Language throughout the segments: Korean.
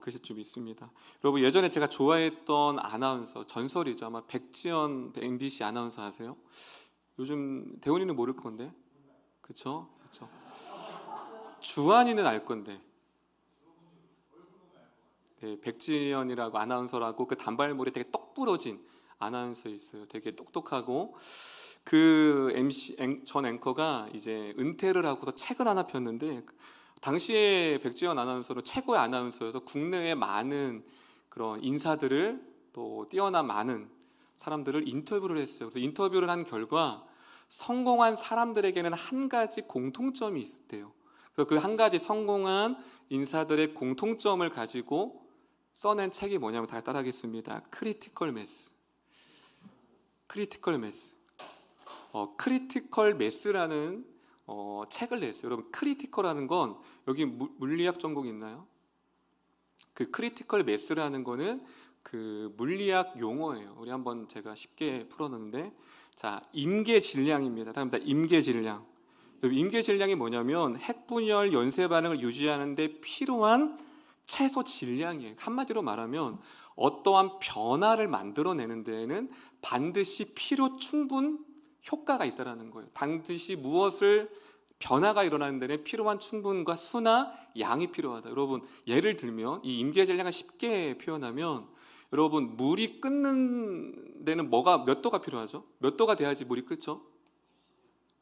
그것이 좀 있습니다. 여러분, 예전에 제가 좋아했던 아나운서 전설이죠. 아마 백지연 MBC 아나운서 아세요? 요즘 대훈이는 모를 건데, 그쵸? 그쵸? 주한이는 알 건데, 네, 백지연이라고 아나운서라고 그 단발머리 되게 똑 부러진 아나운서 있어요. 되게 똑똑하고 그 MC 전 앵커가 이제 은퇴를 하고서 책을 하나 폈는데, 당시에 백지연 아나운서는 최고의 아나운서여서 국내에 많은 그런 인사들을, 또 뛰어난 많은 사람들을 인터뷰를 했어요. 그래서 인터뷰를 한 결과 성공한 사람들에게는 한 가지 공통점이 있었대요. 그래서 그 한 가지 성공한 인사들의 공통점을 가지고 써낸 책이 뭐냐면, 다 따라하겠습니다. 크리티컬 매스. 크리티컬 매스. 크리티컬 매스라는 책을 냈어요. 여러분, 크리티컬이라는 건, 여기 물리학 전공 있나요? 그 크리티컬 매스라는 거는 그 물리학 용어예요. 우리 한번 제가 쉽게 풀어놨는데, 자, 임계질량입니다. 다음입니다. 임계질량. 임계질량이 뭐냐면 핵분열 연쇄 반응을 유지하는 데 필요한 최소 질량이에요. 한마디로 말하면 어떠한 변화를 만들어내는 데에는 반드시 필요 충분 효과가 있다는 거예요. 반드시 무엇을 변화가 일어나는 데는 필요한 충분과 수나 양이 필요하다. 여러분, 예를 들면 이 임계질량을 쉽게 표현하면, 여러분, 물이 끓는 데는 몇 도가 필요하죠? 몇 도가 돼야지 물이 끓죠?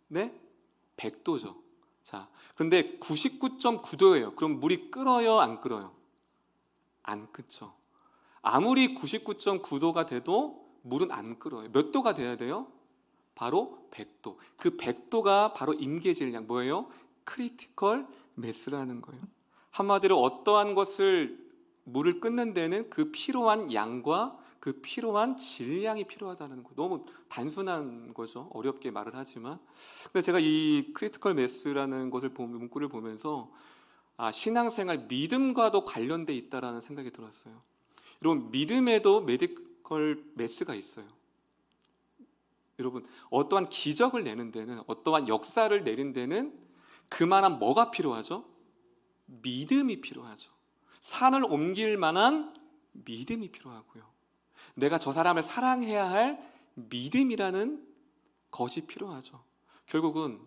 네? 100도죠. 자, 그런데 99.9도예요. 그럼 물이 끓어요, 안 끓어요? 안 끓죠. 아무리 99.9도가 돼도 물은 안 끓어요. 몇 도가 돼야 돼요? 바로 100도. 그 100도가 바로 임계질량, 뭐예요? 크리티컬 매스라는 거예요. 한마디로 어떠한 것을, 물을 끓는 데는 그 필요한 양과 그 필요한 질량이 필요하다는 거예요. 너무 단순한 거죠. 어렵게 말을 하지만. 근데 제가 이 크리티컬 매스라는 것을 문구를 보면서 신앙생활, 믿음과도 관련돼 있다라는 생각이 들었어요. 여러분, 믿음에도 메디컬 매스가 있어요. 여러분, 어떠한 기적을 내는 데는, 어떠한 역사를 내는 데는 그만한 뭐가 필요하죠? 믿음이 필요하죠. 산을 옮길 만한 믿음이 필요하고요. 내가 저 사람을 사랑해야 할 믿음이라는 것이 필요하죠. 결국은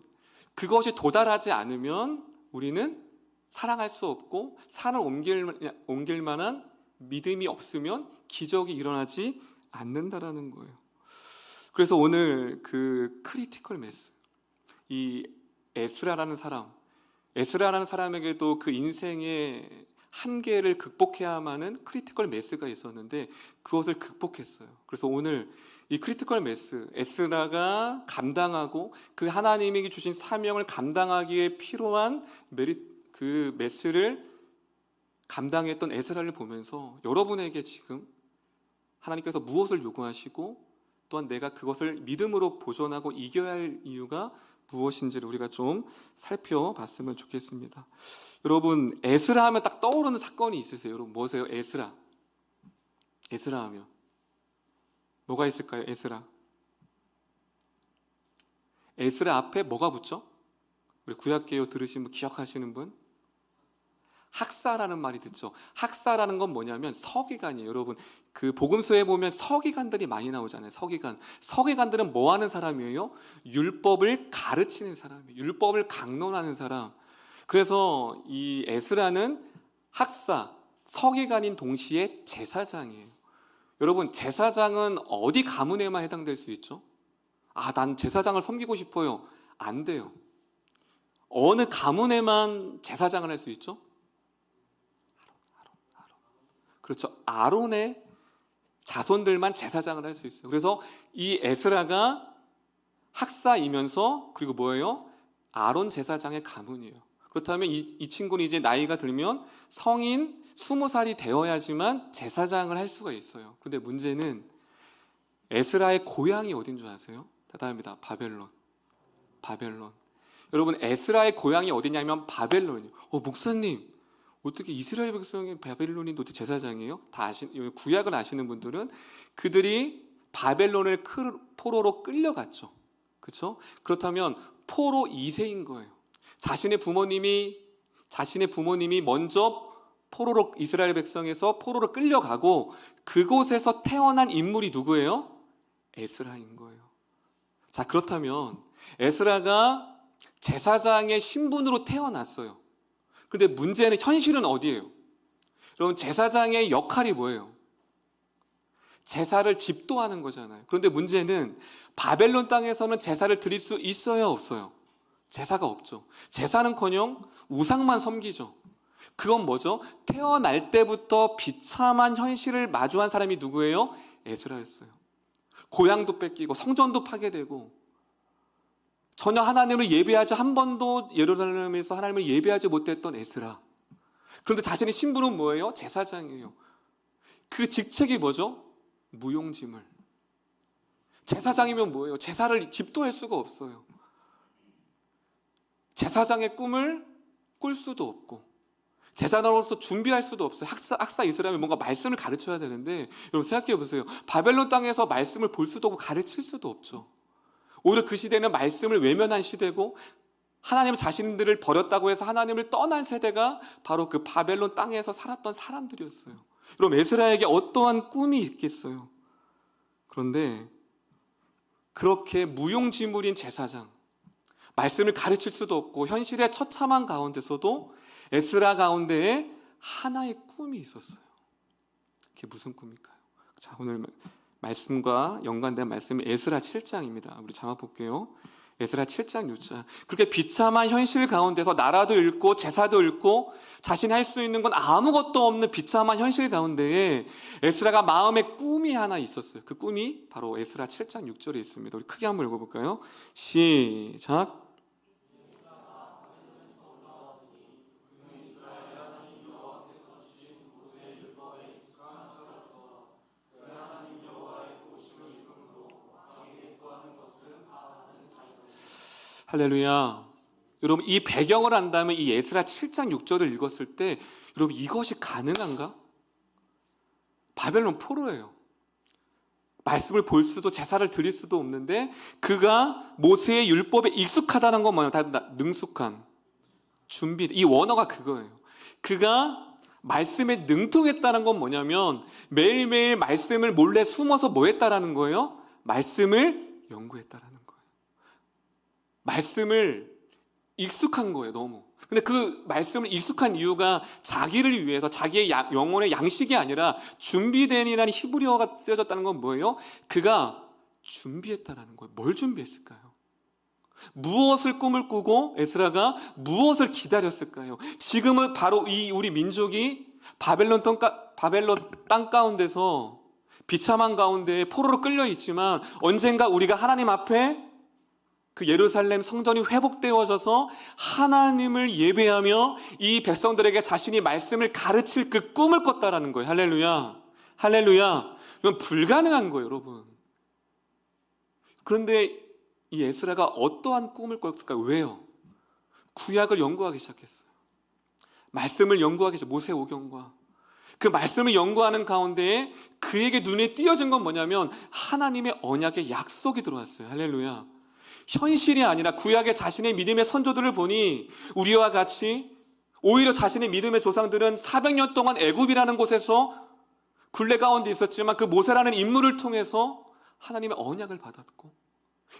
그것이 도달하지 않으면 우리는 사랑할 수 없고, 산을 옮길 만한 믿음이 없으면 기적이 일어나지 않는다라는 거예요. 그래서 오늘 그 크리티컬 매스, 이 에스라라는 사람에게도 그 인생의 한계를 극복해야만은 크리티컬 매스가 있었는데, 그것을 극복했어요. 그래서 오늘 이 크리티컬 매스, 에스라가 감당하고 그 하나님이 주신 사명을 감당하기에 필요한 그 매스를 감당했던 에스라를 보면서, 여러분에게 지금 하나님께서 무엇을 요구하시고, 또한 내가 그것을 믿음으로 보존하고 이겨야 할 이유가 무엇인지를 우리가 좀 살펴봤으면 좋겠습니다. 여러분, 에스라 하면 딱 떠오르는 사건이 있으세요? 여러분, 뭐세요? 에스라 하면 뭐가 있을까요? 에스라 앞에 뭐가 붙죠? 우리 구약개요 들으신 분, 기억하시는 분? 학사라는 말이 듣죠. 학사라는 건 뭐냐면 서기관이에요. 여러분, 그 복음서에 보면 서기관들이 많이 나오잖아요. 서기관들은 뭐 하는 사람이에요? 율법을 가르치는 사람이에요. 율법을 강론하는 사람. 그래서 이 에스라는 학사, 서기관인 동시에 제사장이에요. 여러분, 제사장은 어디 가문에만 해당될 수 있죠? 난 제사장을 섬기고 싶어요. 안 돼요. 어느 가문에만 제사장을 할 수 있죠? 그렇죠. 아론의 자손들만 제사장을 할 수 있어요. 그래서 이 에스라가 학사이면서, 그리고 뭐예요? 아론 제사장의 가문이에요. 그렇다면 이 친구는 이제 나이가 들면 성인 20살이 되어야지만 제사장을 할 수가 있어요. 그런데 문제는 에스라의 고향이 어딘 줄 아세요? 대단합니다. 바벨론. 여러분, 에스라의 고향이 어디냐면 바벨론이에요. 목사님, 어떻게 이스라엘 백성이 바벨론이 어떻게 제사장이에요? 구약을 아시는 분들은 그들이 바벨론을 포로로 끌려갔죠. 그렇죠? 그렇다면 포로 2세인 거예요. 자신의 부모님이 먼저 포로로 이스라엘 백성에서 포로로 끌려가고 그곳에서 태어난 인물이 누구예요? 에스라인 거예요. 자, 그렇다면 에스라가 제사장의 신분으로 태어났어요. 근데 문제는 현실은 어디예요? 여러분, 제사장의 역할이 뭐예요? 제사를 집도하는 거잖아요. 그런데 문제는 바벨론 땅에서는 제사를 드릴 수 있어요, 없어요? 제사가 없죠. 제사는커녕 우상만 섬기죠. 그건 뭐죠? 태어날 때부터 비참한 현실을 마주한 사람이 누구예요? 에스라였어요. 고향도 뺏기고 성전도 파괴되고 전혀 하나님을 예배하지, 한 번도 예루살렘에서 하나님을 예배하지 못했던 에스라. 그런데 자신의 신분은 뭐예요? 제사장이에요. 그 직책이 뭐죠? 무용지물. 제사장이면 뭐예요? 제사를 집도할 수가 없어요. 제사장의 꿈을 꿀 수도 없고 제사장으로서 준비할 수도 없어요. 학사 이스라엘이 뭔가 말씀을 가르쳐야 되는데, 여러분 생각해 보세요. 바벨론 땅에서 말씀을 볼 수도 없고 가르칠 수도 없죠. 오히려 그 시대는 말씀을 외면한 시대고 하나님 자신들을 버렸다고 해서 하나님을 떠난 세대가 바로 그 바벨론 땅에서 살았던 사람들이었어요. 그럼 에스라에게 어떠한 꿈이 있겠어요? 그런데 그렇게 무용지물인 제사장, 말씀을 가르칠 수도 없고 현실의 처참한 가운데서도 에스라 가운데에 하나의 꿈이 있었어요. 그게 무슨 꿈일까요? 자, 오늘 말씀과 연관된 말씀이 에스라 7장입니다. 우리 자막 볼게요. 에스라 7장 6절. 그렇게 비참한 현실 가운데서 나라도 잃고 제사도 잃고 자신이 할 수 있는 건 아무것도 없는 비참한 현실 가운데에 에스라가 마음에 꿈이 하나 있었어요. 그 꿈이 바로 에스라 7장 6절에 있습니다. 우리 크게 한번 읽어볼까요? 시작. 할렐루야. 여러분, 이 배경을 안다면 이 에스라 7장 6절을 읽었을 때 여러분, 이것이 가능한가? 바벨론 포로예요. 말씀을 볼 수도 제사를 드릴 수도 없는데 그가 모세의 율법에 익숙하다는 건 뭐냐면 능숙한, 준비, 이 원어가 그거예요. 그가 말씀에 능통했다는 건 뭐냐면 매일매일 말씀을 몰래 숨어서 뭐 했다라는 거예요? 말씀을 연구했다라는 거예요. 말씀을 익숙한 거예요, 너무. 근데 그 말씀을 익숙한 이유가 자기를 위해서 자기의 영혼의 양식이 아니라 준비된이라는 히브리어가 쓰여졌다는 건 뭐예요? 그가 준비했다라는 거예요. 뭘 준비했을까요? 무엇을 꿈을 꾸고 에스라가 무엇을 기다렸을까요? 지금은 바로 이 우리 민족이 바벨론 땅 가운데서 비참한 가운데 포로로 끌려 있지만 언젠가 우리가 하나님 앞에 그 예루살렘 성전이 회복되어져서 하나님을 예배하며 이 백성들에게 자신이 말씀을 가르칠 그 꿈을 꿨다라는 거예요. 할렐루야. 할렐루야. 이건 불가능한 거예요, 여러분. 그런데 이 에스라가 어떠한 꿈을 꿨을까요? 왜요? 구약을 연구하기 시작했어요. 말씀을 연구하기 시작했어요. 모세오경과 그 말씀을 연구하는 가운데 그에게 눈에 띄어진 건 뭐냐면 하나님의 언약의 약속이 들어왔어요. 할렐루야. 현실이 아니라 구약의 자신의 믿음의 선조들을 보니 우리와 같이 오히려 자신의 믿음의 조상들은 400년 동안 애굽이라는 곳에서 굴레 가운데 있었지만 그 모세라는 인물을 통해서 하나님의 언약을 받았고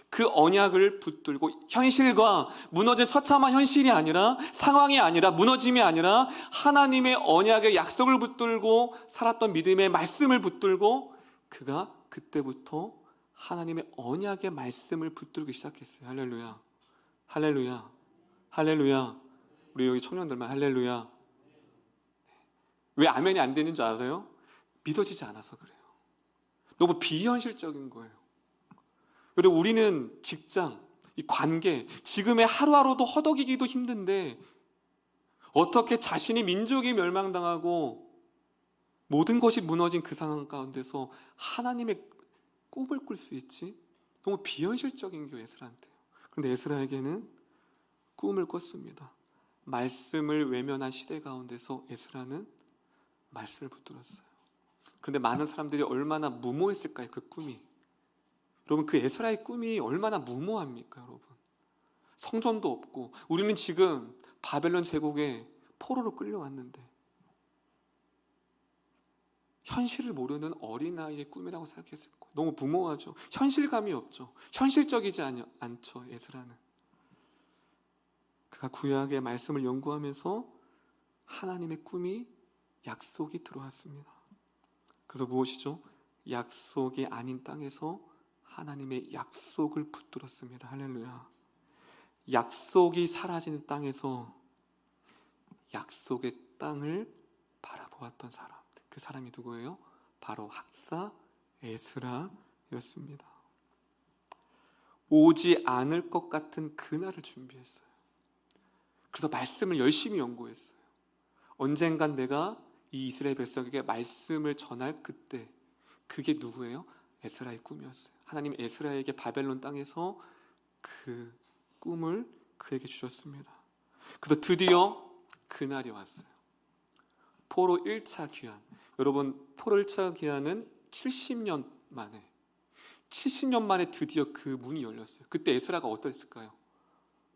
그 언약을 붙들고 현실과 무너진 처참한 현실이 아니라 상황이 아니라 무너짐이 아니라 하나님의 언약의 약속을 붙들고 살았던 믿음의 말씀을 붙들고 그가 그때부터 하나님의 언약의 말씀을 붙들기 시작했어요. 할렐루야. 할렐루야. 할렐루야. 우리 여기 청년들만 할렐루야. 왜 아멘이 안 되는 줄 아세요? 믿어지지 않아서 그래요. 너무 비현실적인 거예요. 그리고 우리는 직장, 이 관계, 지금의 하루하루도 허덕이기도 힘든데 어떻게 자신이 민족이 멸망당하고 모든 것이 무너진 그 상황 가운데서 하나님의 꿈을 꿀 수 있지? 너무 비현실적인 게 에스라한테요. 그런데 에스라에게는 꿈을 꿨습니다. 말씀을 외면한 시대 가운데서 에스라는 말씀을 붙들었어요. 그런데 많은 사람들이 얼마나 무모했을까요? 그 꿈이. 여러분, 그 에스라의 꿈이 얼마나 무모합니까, 여러분? 성전도 없고 우리는 지금 바벨론 제국에 포로로 끌려왔는데 현실을 모르는 어린아이의 꿈이라고 생각했을 거예요. 너무 무모하죠. 현실감이 없죠. 현실적이지 않죠. 에스라는. 그가 구약의 말씀을 연구하면서 하나님의 꿈이 약속이 들어왔습니다. 그래서 무엇이죠? 약속이 아닌 땅에서 하나님의 약속을 붙들었습니다. 할렐루야. 약속이 사라진 땅에서 약속의 땅을 바라보았던 사람, 그 사람이 누구예요? 바로 학사 에스라였습니다. 오지 않을 것 같은 그날을 준비했어요. 그래서 말씀을 열심히 연구했어요. 언젠간 내가 이 이스라엘 백성에게 말씀을 전할 그때, 그게 누구예요? 에스라의 꿈이었어요. 하나님 에스라에게 바벨론 땅에서 그 꿈을 그에게 주셨습니다. 그래서 드디어 그날이 왔어요. 포로 1차 귀환. 여러분, 포로 1차 귀환은 70년 만에 드디어 그 문이 열렸어요. 그때 에스라가 어떠했을까요?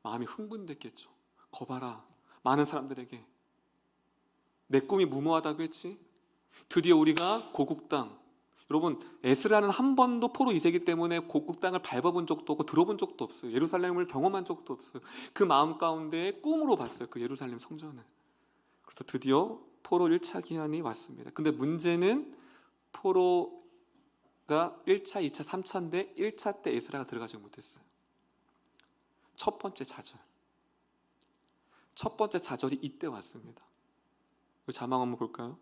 마음이 흥분됐겠죠. 거봐라, 많은 사람들에게 내 꿈이 무모하다고 했지? 드디어 우리가 고국 땅. 여러분, 에스라는 한 번도 포로 2세기 때문에 고국 땅을 밟아본 적도 없고 들어본 적도 없어요. 예루살렘을 경험한 적도 없어요. 그 마음 가운데 꿈으로 봤어요. 그 예루살렘 성전을. 그래서 드디어 포로 1차 기한이 왔습니다. 근데 문제는 포로가 1차, 2차, 3차인데 1차 때 에스라가 들어가지 못했어요. 첫 번째 좌절이 이때 왔습니다. 자막 한번 볼까요?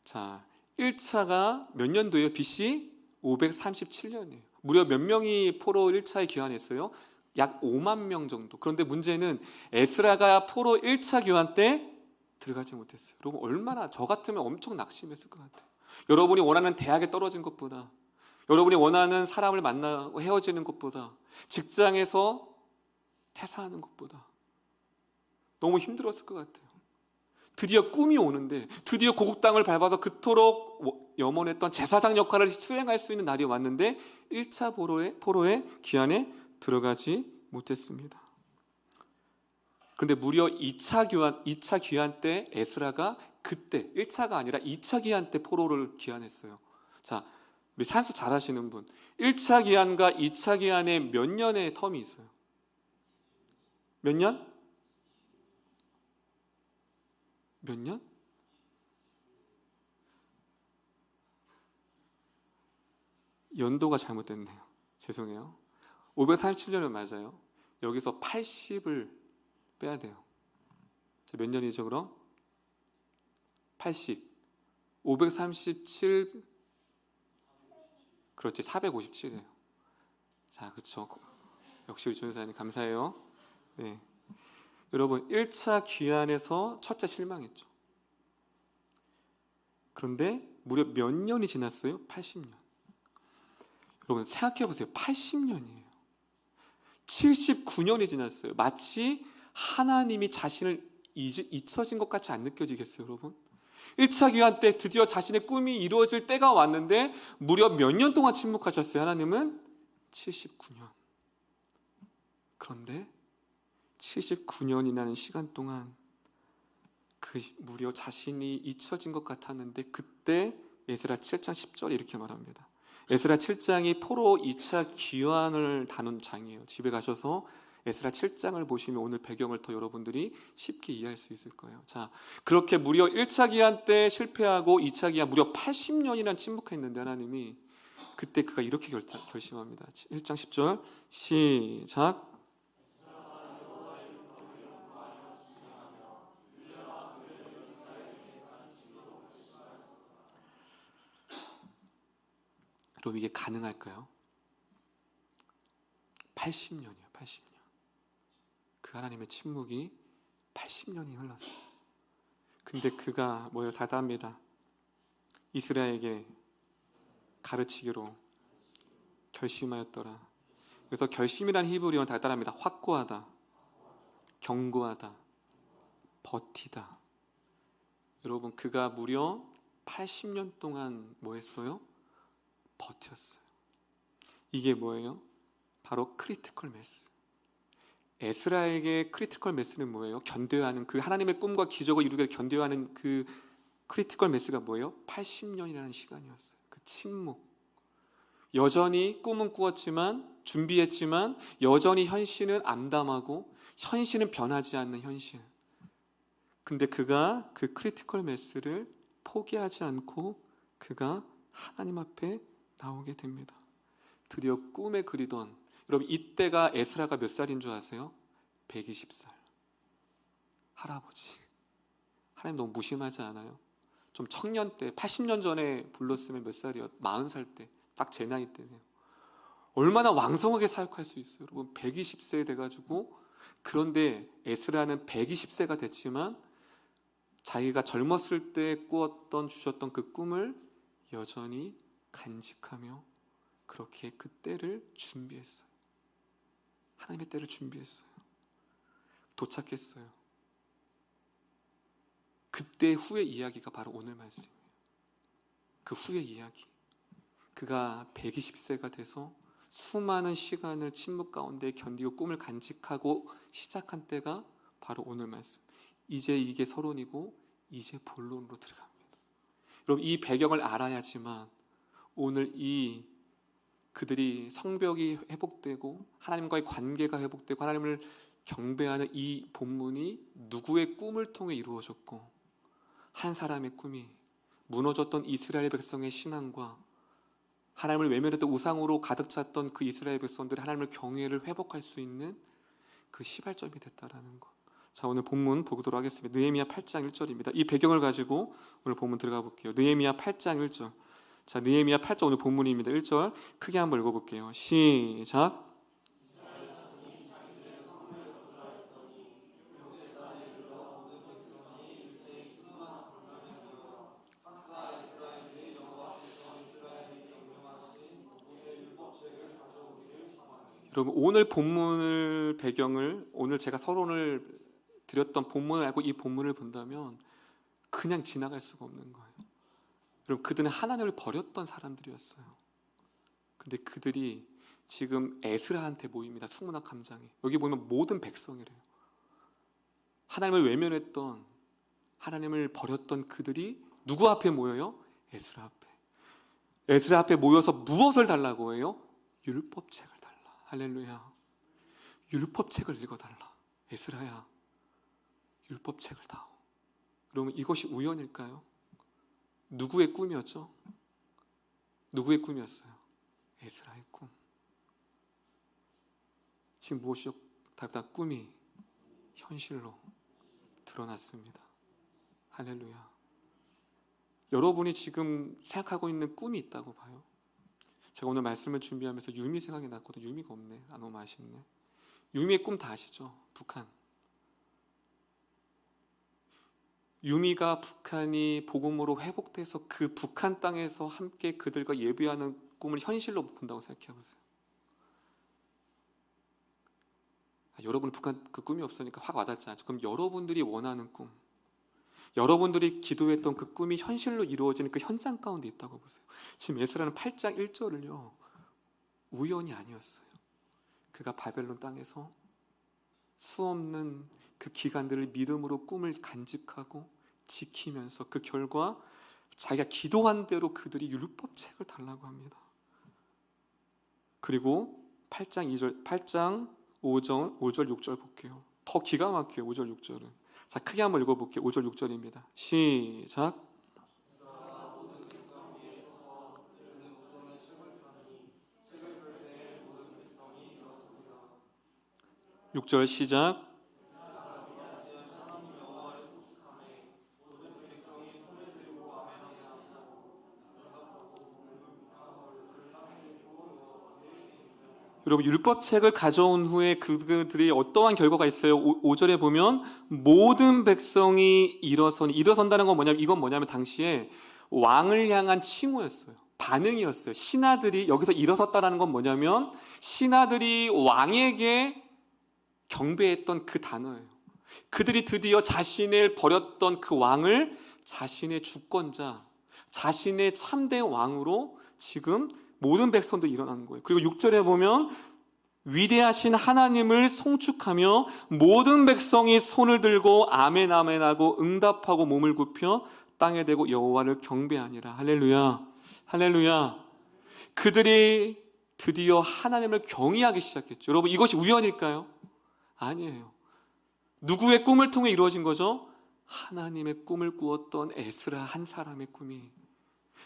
자, 1차가 몇 년도예요? BC 537년이에요. 무려 몇 명이 포로 1차에 귀환했어요? 약 5만 명 정도. 그런데 문제는 에스라가 포로 1차 귀환 때 들어가지 못했어요. 여러분, 얼마나, 저 같으면 엄청 낙심했을 것 같아요. 여러분이 원하는 대학에 떨어진 것보다, 여러분이 원하는 사람을 만나고 헤어지는 것보다, 직장에서 퇴사하는 것보다 너무 힘들었을 것 같아요. 드디어 꿈이 오는데, 드디어 고국 땅을 밟아서 그토록 염원했던 제사장 역할을 수행할 수 있는 날이 왔는데 1차 포로의 귀환에 들어가지 못했습니다. 그런데 무려 2차 귀환 때 에스라가 그때 1차가 아니라 2차 귀환 때 포로를 귀환했어요. 자, 우리 산수 잘 하시는 분, 1차 귀환과 2차 귀환에 몇 년의 텀이 있어요? 몇 년? 몇 년? 연도가 잘못됐네요. 죄송해요. 537년은 맞아요. 여기서 80을 빼야 돼요. 자, 몇 년이죠 그럼? 80. 537, 그렇지, 457이에요. 자, 그렇죠. 역시 우리 전사님 감사해요. 네. 여러분, 1차 귀환에서 첫째 실망했죠. 그런데 무려 몇 년이 지났어요? 80년. 여러분, 생각해 보세요. 80년이에요. 79년이 지났어요. 마치 하나님이 자신을 잊혀진 것 같이 안 느껴지겠어요, 여러분? 1차 귀환 때 드디어 자신의 꿈이 이루어질 때가 왔는데 무려 몇 년 동안 침묵하셨어요, 하나님은? 79년. 그런데 79년이라는 시간 동안 그 무려 자신이 잊혀진 것 같았는데, 그때 에스라 7장 10절에 이렇게 말합니다. 에스라 7장이 포로 2차 귀환을 다룬 장이에요. 집에 가셔서 에스라 7장을 보시면 오늘 배경을 더 여러분들이 쉽게 이해할 수 있을 거예요. 자, 그렇게 무려 1차 귀환 때 실패하고 2차 귀환 무려 80년이나 침묵했는데 하나님이 그때 그가 이렇게 결심합니다. 1장 10절 시작. 그럼 이게 가능할까요? 80년이에요. 80년. 그 하나님의 침묵이 80년이 흘렀어요. 근데 그가 뭐예요? 다답니다. 이스라엘에게 가르치기로 결심하였더라. 그래서 결심이란 히브리어는 달달합니다. 확고하다, 견고하다, 버티다. 여러분, 그가 무려 80년 동안 뭐 했어요? 버텼어요. 이게 뭐예요? 바로 크리티컬 매스. 에스라에게 크리티컬 매스는 뭐예요? 견뎌야 하는, 그 하나님의 꿈과 기적을 이루게 견뎌야 하는 그 크리티컬 매스가 뭐예요? 80년이라는 시간이었어요. 그 침묵. 여전히 꿈은 꾸었지만, 준비했지만 여전히 현실은 암담하고 현실은 변하지 않는 현실. 근데 그가 그 크리티컬 매스를 포기하지 않고 그가 하나님 앞에 나오게 됩니다. 드디어 꿈에 그리던, 여러분 이때가 에스라가 몇 살인 줄 아세요? 120살. 할아버지. 하나님 너무 무심하지 않아요? 좀 청년 때, 80년 전에 불렀으면 몇 살이요? 40살 때, 딱 제 나이 때네요. 얼마나 왕성하게 사역할 수 있어요? 여러분 120세 돼가지고, 그런데 에스라는 120세가 됐지만 자기가 젊었을 때 꾸었던, 주셨던 그 꿈을 여전히 간직하며 그렇게 그 때를 준비했어요. 하나님의 때를 준비했어요. 도착했어요. 그때 후의 이야기가 바로 오늘 말씀이에요. 그 후의 이야기. 그가 120세가 돼서 수많은 시간을 침묵 가운데 견디고 꿈을 간직하고 시작한 때가 바로 오늘 말씀. 이제 이게 서론이고 이제 본론으로 들어갑니다. 여러분 이 배경을 알아야지만 오늘 이 그들이 성벽이 회복되고 하나님과의 관계가 회복되고 하나님을 경배하는 이 본문이 누구의 꿈을 통해 이루어졌고, 한 사람의 꿈이 무너졌던 이스라엘 백성의 신앙과 하나님을 외면했던 우상으로 가득 찼던 그 이스라엘 백성들이 하나님을 경외를 회복할 수 있는 그 시발점이 됐다라는 것. 자, 오늘 본문 보도록 하겠습니다. 느헤미야 8장 1절입니다. 이 배경을 가지고 오늘 본문 들어가 볼게요. 느헤미야 8장 1절. 자, 느헤미야 8장 오늘 본문입니다. 1절 크게 한번 읽어볼게요. 시작. 여러분 오늘 본문을 배경을, 오늘 제가 서론을 드렸던 본문을 알고 이 본문을 본다면 그냥 지나갈 수가 없는 거예요. 여러분 그들은 하나님을 버렸던 사람들이었어요. 근데 그들이 지금 에스라한테 모입니다. 수문학 함장에. 여기 보면 모든 백성이래요. 하나님을 외면했던, 하나님을 버렸던 그들이 누구 앞에 모여요? 에스라 앞에. 에스라 앞에 모여서 무엇을 달라고 해요? 율법책을 달라. 할렐루야. 율법책을 읽어달라. 에스라야, 율법책을 다오. 그러면 이것이 우연일까요? 누구의 꿈이었죠? 누구의 꿈이었어요? 에스라의 꿈. 지금 무엇이죠? 다 꿈이 현실로 드러났습니다. 할렐루야. 여러분이 지금 생각하고 있는 꿈이 있다고 봐요. 제가 오늘 말씀을 준비하면서 유미 생각이 났거든요. 유미가 없네. 너무 아쉽네. 유미의 꿈 다 아시죠? 북한. 유미가 북한이 복음으로 회복돼서 그 북한 땅에서 함께 그들과 예배하는 꿈을 현실로 본다고 생각해 보세요. 여러분 북한 그 꿈이 없으니까 확 와닿지 않죠. 그럼 여러분들이 원하는 꿈, 여러분들이 기도했던 그 꿈이 현실로 이루어지는 그 현장 가운데 있다고 보세요. 지금 에스라는 8장 1절을요 우연이 아니었어요. 그가 바벨론 땅에서 수없는 그 기간들을 믿음으로 꿈을 간직하고 지키면서 그 결과 자기가 기도한 대로 그들이 율법책을 달라고 합니다. 그리고 8장 2절, 8장 5절, 6절 볼게요. 더 기가 막혀요. 5절, 6절은. 자, 크게 한번 읽어볼게요. 5절, 6절입니다. 시작. 6절 시작. 여러분 율법책을 가져온 후에 그들이 어떠한 결과가 있어요? 5절에 보면 모든 백성이 일어선다는 건 뭐냐면, 이건 뭐냐면 당시에 왕을 향한 칭호였어요. 반응이었어요. 신하들이 여기서 일어섰다는 건 뭐냐면 신하들이 왕에게 경배했던 그 단어예요. 그들이 드디어 자신을 버렸던 그 왕을 자신의 주권자, 자신의 참된 왕으로 지금 모든 백성도 일어나는 거예요. 그리고 6절에 보면 위대하신 하나님을 송축하며 모든 백성이 손을 들고 아멘 아멘 하고 응답하고 몸을 굽혀 땅에 대고 여호와를 경배하니라. 할렐루야. 할렐루야. 그들이 드디어 하나님을 경외하기 시작했죠. 여러분, 이것이 우연일까요? 아니에요. 누구의 꿈을 통해 이루어진 거죠? 하나님의 꿈을 꾸었던 에스라 한 사람의 꿈이,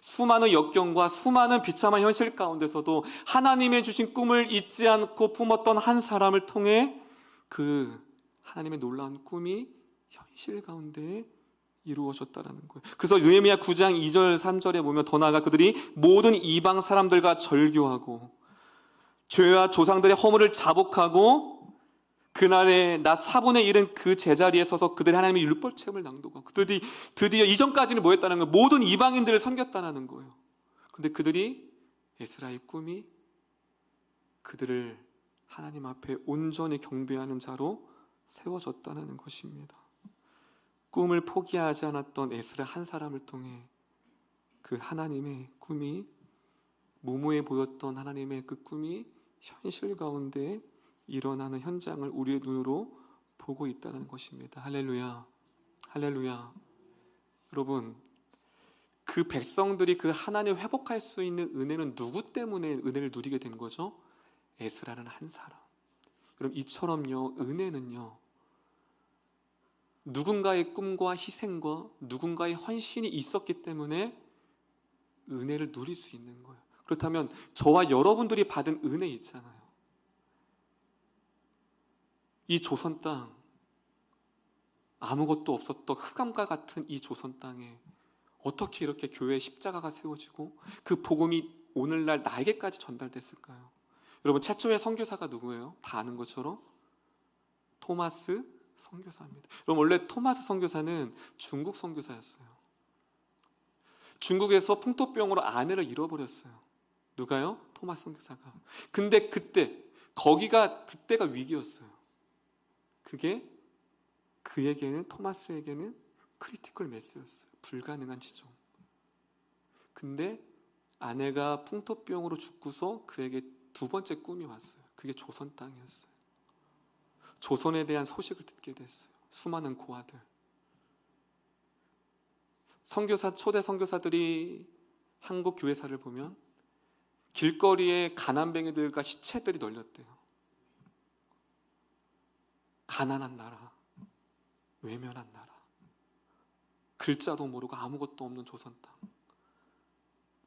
수많은 역경과 수많은 비참한 현실 가운데서도 하나님의 주신 꿈을 잊지 않고 품었던 한 사람을 통해 그 하나님의 놀라운 꿈이 현실 가운데 이루어졌다는 거예요. 그래서 느헤미야 9장 2절 3절에 보면 더 나아가 그들이 모든 이방 사람들과 절교하고 죄와 조상들의 허물을 자복하고 그날의 낮 4분의 1은 그 제자리에 서서 그들이 하나님의 율법책을 낭독하고 그들이 드디어 이전까지는 뭐였다는 거예요? 모든 이방인들을 섬겼다는 거예요. 그런데 그들이 에스라의 꿈이 그들을 하나님 앞에 온전히 경배하는 자로 세워졌다는 것입니다. 꿈을 포기하지 않았던 에스라 한 사람을 통해 그 하나님의 꿈이, 무모해 보였던 하나님의 그 꿈이 현실 가운데 일어나는 현장을 우리의 눈으로 보고 있다는 것입니다. 할렐루야. 할렐루야. 여러분, 그 백성들이 그 하나님 회복할 수 있는 은혜는 누구 때문에 은혜를 누리게 된 거죠? 에스라는 한 사람. 여러분, 이처럼요, 은혜는요, 누군가의 꿈과 희생과 누군가의 헌신이 있었기 때문에 은혜를 누릴 수 있는 거예요. 그렇다면 저와 여러분들이 받은 은혜 있잖아요. 이 조선 땅, 아무것도 없었던 흑암과 같은 이 조선 땅에 어떻게 이렇게 교회의 십자가가 세워지고 그 복음이 오늘날 나에게까지 전달됐을까요? 여러분, 최초의 선교사가 누구예요? 다 아는 것처럼 토마스 선교사입니다. 여러분, 원래 토마스 선교사는 중국 선교사였어요. 중국에서 풍토병으로 아내를 잃어버렸어요. 누가요? 토마스 선교사가. 근데 그때가 위기였어요. 그게 그에게는, 토마스에게는 크리티컬 매스였어요. 불가능한 지점. 근데 아내가 풍토병으로 죽고서 그에게 두 번째 꿈이 왔어요. 그게 조선 땅이었어요. 조선에 대한 소식을 듣게 됐어요. 수많은 고아들. 초대 선교사들이 한국 교회사를 보면 길거리에 가난뱅이들과 시체들이 널렸대요. 가난한 나라, 외면한 나라, 글자도 모르고 아무것도 없는 조선 땅.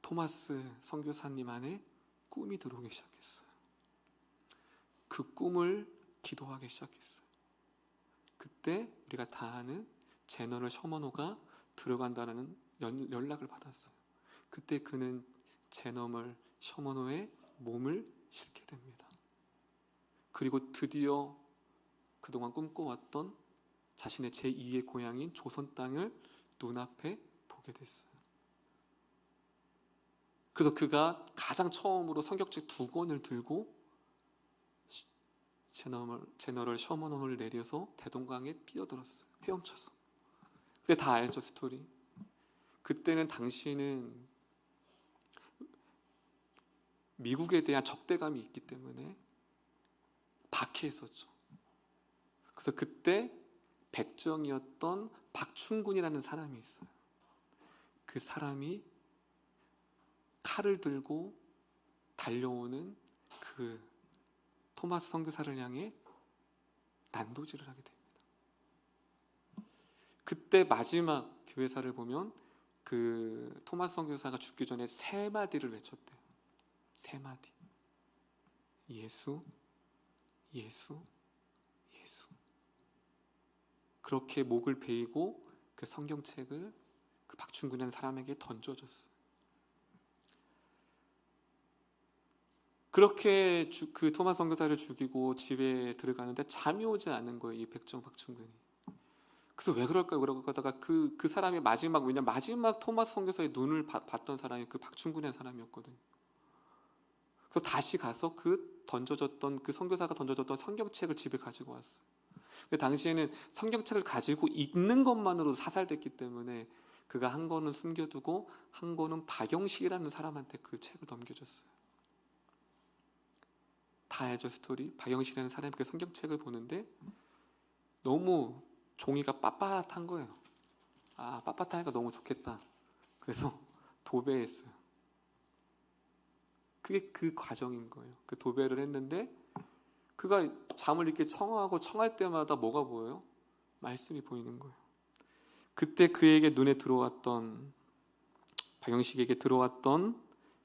토마스 선교사님 안에 꿈이 들어오기 시작했어요. 그 꿈을 기도하기 시작했어요. 그때 우리가 다 아는 제너럴 셔먼호가 들어간다는 연락을 받았어요. 그때 그는 제너럴 셔먼호의 몸을 싣게 됩니다. 그리고 드디어 그동안 꿈꿔왔던 자신의 제2의 고향인 조선 땅을 눈앞에 보게 됐어요. 그래서 그가 가장 처음으로 성경책 2권을 들고 제너럴 셔먼호를 내려서 대동강에 뛰어들었어요. 헤엄쳐서. 근데 다 알죠, 스토리. 그때는 당시는 미국에 대한 적대감이 있기 때문에 박해했었죠. 그래서 그때 백정이었던 박충군이라는 사람이 있어요. 그 사람이 칼을 들고 달려오는 그 토마스 선교사를 향해 난도질을 하게 됩니다. 그때 마지막 교회사를 보면 그 토마스 선교사가 죽기 전에 3마디를 외쳤대요. 3마디. 예수, 예수, 예수. 그렇게 목을 베이고 그 성경책을 그 박충군이라는 사람에게 던져줬어요. 그렇게 그 토마스 선교사를 죽이고 집에 들어가는데 잠이 오지 않는 거예요, 이 박충군이. 그래서 왜 그럴까요? 그러고 가다가 그 사람이 마지막 토마스 선교사의 눈을 봤던 사람이 그 박충군이라는 사람이었거든요. 그래서 다시 가서 그 선교사가 던져줬던 성경책을 집에 가지고 왔어요. 근데 당시에는 성경책을 가지고 읽는 것만으로도 사살됐기 때문에 그가 한 권은 숨겨두고 한 권은 박영식이라는 사람한테 그 책을 넘겨줬어요. 다 알죠, 스토리. 박영식이라는 사람이 그 성경책을 보는데 너무 종이가 빳빳한 거예요. 빳빳하니까 너무 좋겠다. 그래서 도배했어요. 그게 그 과정인 거예요. 그 도배를 했는데 그가 잠을 이렇게 청하고 청할 때마다 뭐가 보여요? 말씀이 보이는 거예요. 그때 그에게 눈에 들어왔던, 박영식에게 들어왔던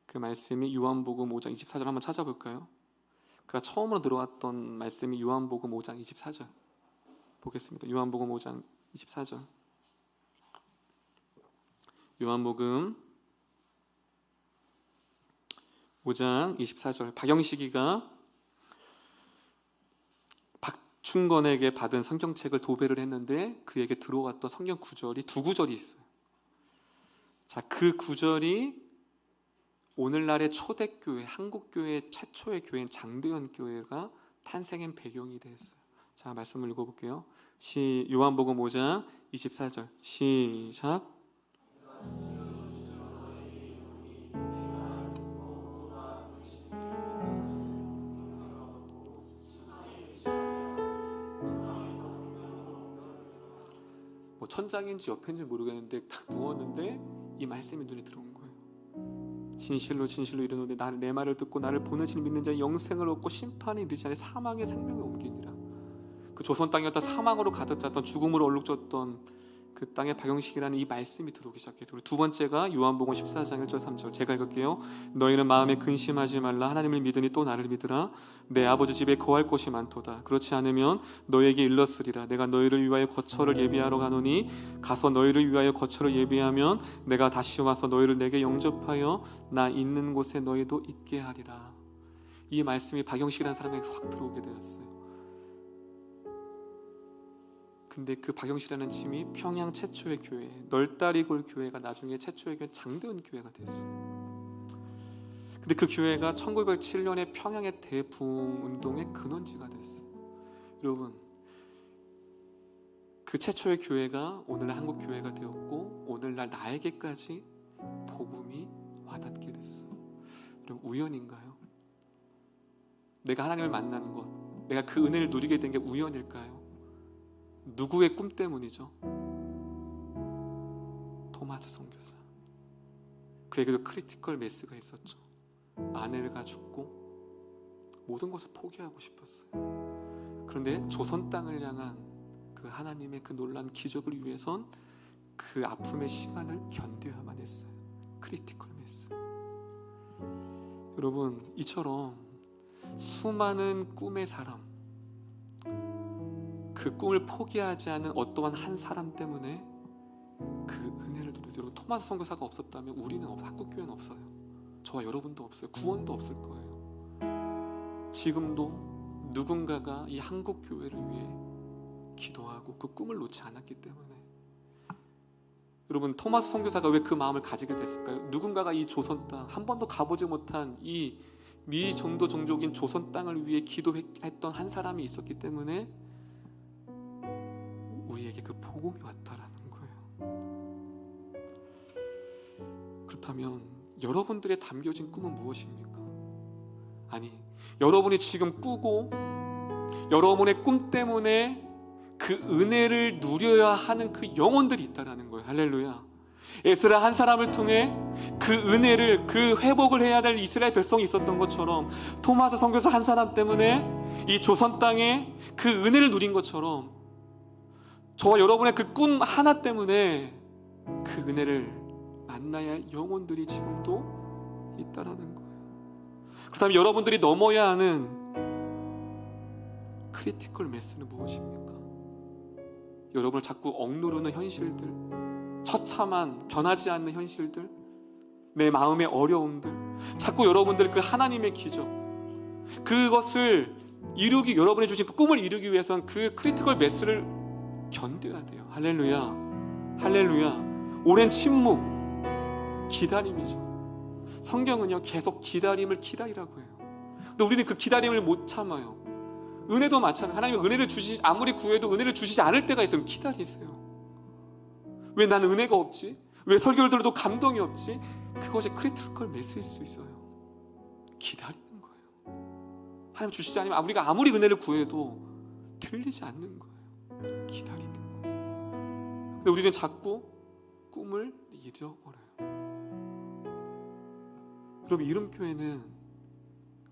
그 말씀이 요한복음 5장 24절 한번 찾아볼까요? 그가 처음으로 들어왔던 말씀이 요한복음 5장 24절 보겠습니다. 요한복음 5장 24절. 요한복음 5장 24절. 박영식이가 박충건에게 받은 성경책을 도배를 했는데 그에게 들어왔던 성경 구절이 두 구절이 있어요. 자, 그 구절이 오늘날의 초대교회, 한국교회 최초의 교회인 장대현 교회가 탄생한 배경이 되었어요. 자, 말씀을 읽어볼게요. 요한복음 5장 24절 시작. 뭐 천장인지 옆인지 모르겠는데 딱 누웠는데 이 말씀이 눈에 들어온 거예요. 진실로 진실로 이르노니 나를 내 말을 듣고 나를 보내신 믿는 자의 영생을 얻고 심판이 이르지 아니 사망의 생명에 옮기니라. 그 조선 땅이었던 사망으로 가득 찼던 죽음으로 얼룩졌던 그 땅에 박영식이라는 이 말씀이 들어오기 시작해요. 그리고 두 번째가 요한복음 14장 1절 3절 제가 읽을게요. 너희는 마음에 근심하지 말라. 하나님을 믿으니 또 나를 믿으라. 내 아버지 집에 거할 곳이 많도다. 그렇지 않으면 너희에게 일렀으리라. 내가 너희를 위하여 거처를 예비하러 가노니 가서 너희를 위하여 거처를 예비하면 내가 다시 와서 너희를 내게 영접하여 나 있는 곳에 너희도 있게 하리라. 이 말씀이 박영식이라는 사람에게 확 들어오게 되었어요. 근데 그 박영식이라는 팀이 평양 최초의 교회, 널다리골 교회가 나중에 최초의 교회 장대현 교회가 됐어요. 근데 그 교회가 1907년에 평양의 대부흥 운동의 근원지가 됐어요. 여러분, 그 최초의 교회가 오늘날 한국 교회가 되었고 오늘날 나에게까지 복음이 와닿게 됐어요. 여러분, 우연인가요? 내가 하나님을 만나는 것, 내가 그 은혜를 누리게 된 게 우연일까요? 누구의 꿈 때문이죠? 토마스 선교사. 그에게도 크리티컬 메스가 있었죠. 아내가 죽고 모든 것을 포기하고 싶었어요. 그런데 조선 땅을 향한 그 하나님의 그 놀라운 기적을 위해선 그 아픔의 시간을 견뎌야만 했어요. 크리티컬 메스. 여러분, 이처럼 수많은 꿈의 사람, 그 꿈을 포기하지 않은 어떠한 한 사람 때문에 그 은혜를 누리도록 토마스 선교사가 없었다면 우리는 한국교회는 없어요. 저와 여러분도 없어요. 구원도 없을 거예요. 지금도 누군가가 이 한국교회를 위해 기도하고 그 꿈을 놓지 않았기 때문에. 여러분, 토마스 선교사가 왜 그 마음을 가지게 됐을까요? 누군가가 이 조선 땅, 한 번도 가보지 못한 이 미전도 종족인 조선 땅을 위해 기도했던 한 사람이 있었기 때문에 우리에게 그 복음이 왔다라는 거예요. 그렇다면 여러분들의 담겨진 꿈은 무엇입니까? 아니, 여러분이 지금 꾸고 여러분의 꿈 때문에 그 은혜를 누려야 하는 그 영혼들이 있다라는 거예요. 할렐루야. 에스라 한 사람을 통해 그 은혜를, 그 회복을 해야 될 이스라엘 백성이 있었던 것처럼 토마스 선교사 한 사람 때문에 이 조선 땅에 그 은혜를 누린 것처럼 저와 여러분의 그 꿈 하나 때문에 그 은혜를 만나야 할 영혼들이 지금도 있다라는 거예요. 그렇다면 여러분들이 넘어야 하는 크리티컬 메스는 무엇입니까? 여러분을 자꾸 억누르는 현실들, 처참한 변하지 않는 현실들, 내 마음의 어려움들, 자꾸 여러분들 그 하나님의 기적, 그것을 이루기, 여러분이 주신 그 꿈을 이루기 위해서는 그 크리티컬 메스를 견뎌야 돼요. 할렐루야. 할렐루야. 오랜 침묵, 기다림이죠. 성경은요, 계속 기다림을 기다리라고 해요. 근데 우리는 그 기다림을 못 참아요. 은혜도 마찬가지예요. 하나님은 은혜를 주시지, 아무리 구해도 은혜를 주시지 않을 때가 있어요. 기다리세요. 왜 나는 은혜가 없지? 왜 설교를 들어도 감동이 없지? 그것이 크리티컬 메시지일 수 있어요. 기다리는 거예요. 하나님 주시지 않으면 우리가 아무리 은혜를 구해도 들리지 않는 거예요. 기다리는 거예요. 근데 우리는 자꾸 꿈을 잃어버려요. 여러분, 이름교회는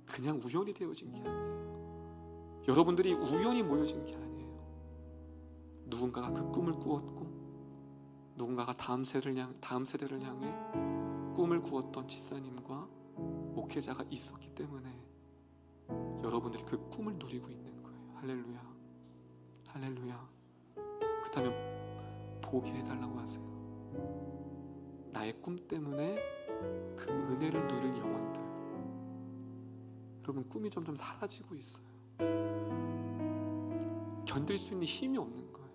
그냥 우연히 되어진 게 아니에요. 여러분들이 우연히 모여진 게 아니에요. 누군가가 그 꿈을 꾸었고, 누군가가 다음 세대를 향해 꿈을 꾸었던 집사님과 목회자가 있었기 때문에 여러분들이 그 꿈을 누리고 있는 거예요. 할렐루야, 할렐루야. 그렇다면 보게 해달라고 하세요. 나의 꿈 때문에 그 은혜를 누릴 영혼들. 여러분, 꿈이 점점 사라지고 있어요. 견딜 수 있는 힘이 없는 거예요.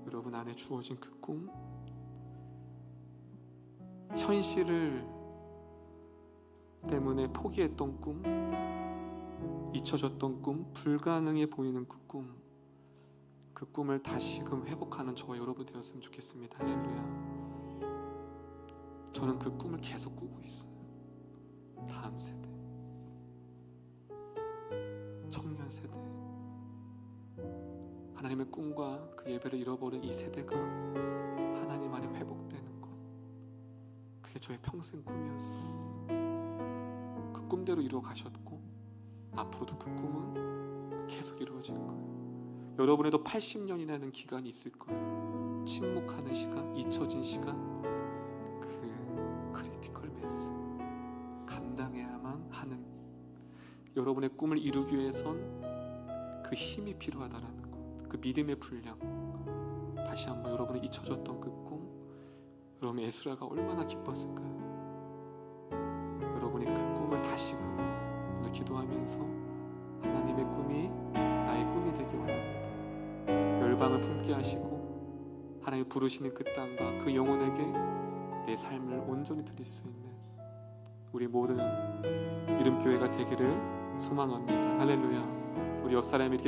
여러분 안에 주어진 그 꿈, 현실을 때문에 포기했던 꿈, 잊혀졌던 꿈, 불가능해 보이는 그 꿈, 그 꿈을 다시금 회복하는 저와 여러분 되었으면 좋겠습니다. 할렐루야. 저는 그 꿈을 계속 꾸고 있어요. 다음 세대, 청년 세대, 하나님의 꿈과 그 예배를 잃어버린 이 세대가 하나님 안에 회복되는 것, 그게 저의 평생 꿈이었어요. 그 꿈대로 이루어 가셨고 앞으로도 그 꿈은 계속 이루어질 거예요. 여러분에도 80년이라는 기간이 있을 거예요. 침묵하는 시간, 잊혀진 시간, 그 크리티컬 매스, 감당해야만 하는, 여러분의 꿈을 이루기 위해선 그 힘이 필요하다라는 것, 그 믿음의 분량. 다시 한번 여러분의 잊혀졌던 그 꿈, 여러분 에스라가 얼마나 기뻤을까요? 여러분이 그 꿈을 다시금 오늘 기도하면서 하나님의 꿈이 나의 꿈이 되기 원합니다. 열방을 품게 하시고 하나님 부르시는 그 땅과 그 영혼에게 내 삶을 온전히 드릴 수 있는 우리 모든 이름교회가 되기를 소망합니다. 할렐루야. 우리 옆 사람에게